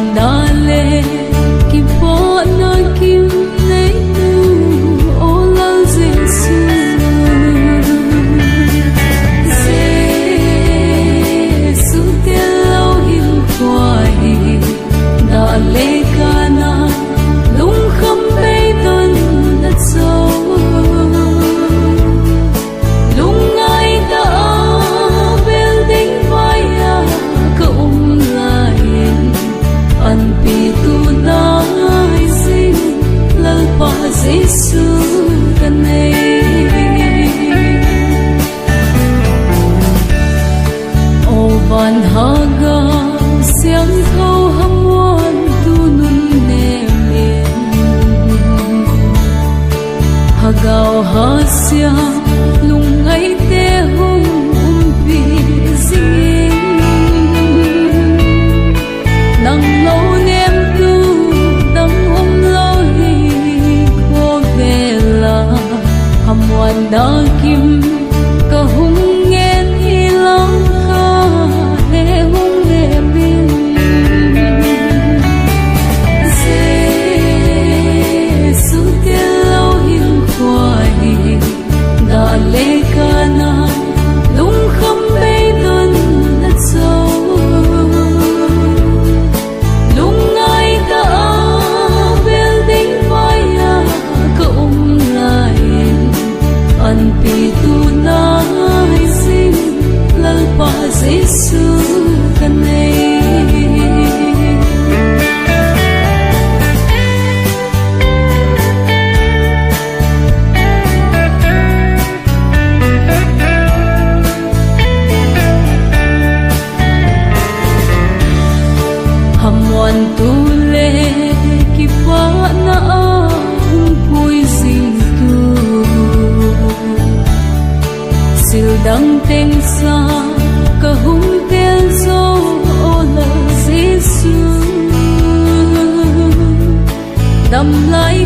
muan da le ki po na kim nei tu o la Giêsu Giêsu te lau hin khoai da le kana lung kham bay ton na zo lung ai da building maya ka lai an pi tu na sing lal pa Giêsu kanai o van haga siam thâu hamwan tu nun ne men hagao ha sia lung ai te hum pi zing nang lo nem tu dang hum lo hi ko vela hamwan da kim ka hum ngen hi lang kha he hum he bin Giêsu te lau hin khoai da le kana lung kham bay don na zo lung ai ta building maya ka lai an pi tu na sing lal pa Giêsu kanai hamwan tu le ki pa na ang pui sing tu sil dang teng sa ka hum tel zo o la Giêsu dam lai